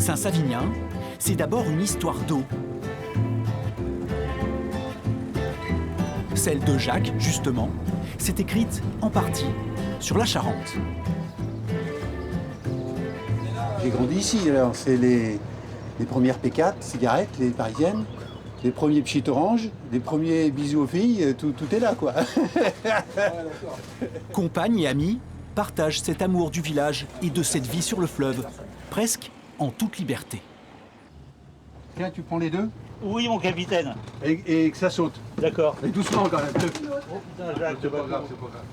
Saint-Savinien, c'est d'abord une histoire d'eau. Celle de Jacques, justement, s'est écrite en partie sur la Charente. J'ai grandi ici, alors c'est les premières P4, cigarettes, les parisiennes, les premiers pchit orange, les premiers bisous aux filles, tout est là, quoi. Compagnes et amis partagent cet amour du village et de cette vie sur le fleuve, presque en toute liberté. Tiens, tu prends les deux Oui, mon capitaine. et que ça saute. D'accord. Et doucement quand même. C'est pas grave.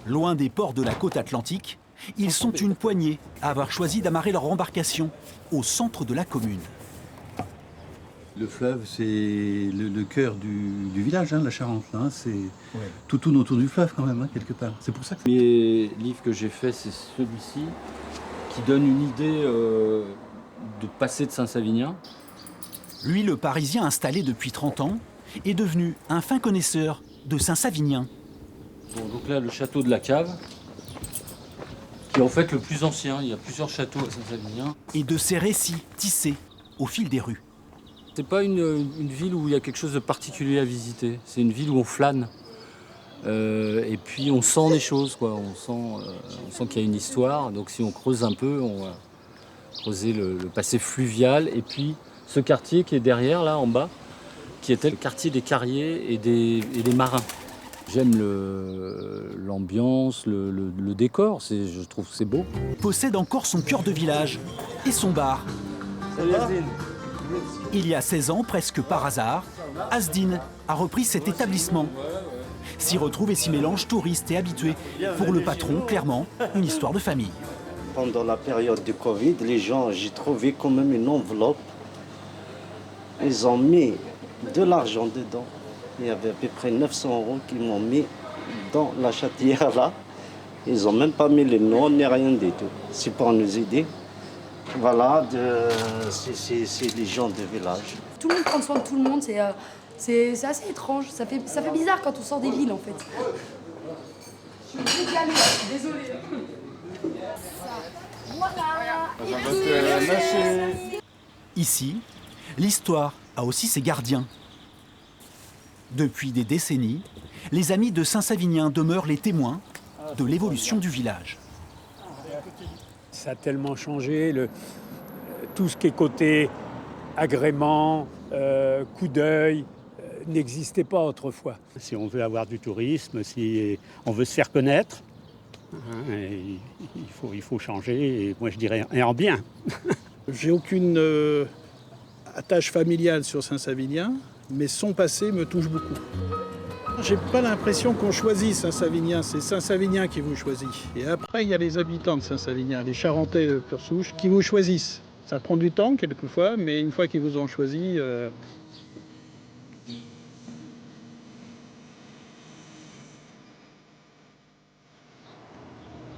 Loin des ports de la côte atlantique, ils sont une poignée à avoir choisi d'amarrer leur embarcation au centre de la commune. Le fleuve, c'est le cœur du village, hein, la Charente. Hein, c'est tout tourne autour du fleuve quand même, hein, quelque part. C'est pour ça que... Le premier livre que j'ai fait, c'est celui-ci, qui donne une idée de passé de Saint-Savinien. Lui, le Parisien installé depuis 30 ans, est devenu un fin connaisseur de Saint-Savinien. Bon, donc là, le château de la Cave, qui est en fait le plus ancien. Il y a plusieurs châteaux à Saint-Savinien. Et de ses récits tissés au fil des rues. C'est pas une ville où il y a quelque chose de particulier à visiter. C'est une ville où on flâne. Et puis on sent des choses, quoi. On sent qu'il y a une histoire. Donc si on creuse un peu, on va creuser le passé fluvial. Et puis ce quartier qui est derrière, là, en bas, qui était le quartier des carriers et des marins. J'aime l'ambiance, le décor. Je trouve que c'est beau. Possède encore son cœur de village et son bar. Salut Asdine. Il y a 16 ans, presque par hasard, Asdine a repris cet établissement. S'y retrouvent et s'y mélangent touristes et habitués. Pour le patron, clairement, une histoire de famille. Pendant la période du Covid, les gens, j'ai trouvé quand même une enveloppe. Ils ont mis de l'argent dedans. Il y avait à peu près 900 € qu'ils m'ont mis dans la chatière là. Ils n'ont même pas mis les noms ni rien du tout. C'est pour nous aider. Voilà, c'est les gens du village. Tout le monde prend soin de tout le monde, c'est assez étrange. Ça fait bizarre quand on sort des villes en fait. Je suis décalée, désolée. Voilà. Ici, l'histoire a aussi ses gardiens. Depuis des décennies, les amis de Saint-Savinien demeurent les témoins de l'évolution du village. Ça a tellement changé, tout ce qui est côté agrément, coup d'œil, n'existait pas autrefois. Si on veut avoir du tourisme, si on veut se faire connaître, hein, il faut changer, et moi je dirais et en bien. J'ai aucune attache familiale sur Saint-Savinien, mais son passé me touche beaucoup. J'ai pas l'impression qu'on choisit Saint-Savinien, c'est Saint-Savinien qui vous choisit. Et après, il y a les habitants de Saint-Savinien, les Charentais pure souche, qui vous choisissent. Ça prend du temps quelquefois, mais une fois qu'ils vous ont choisi,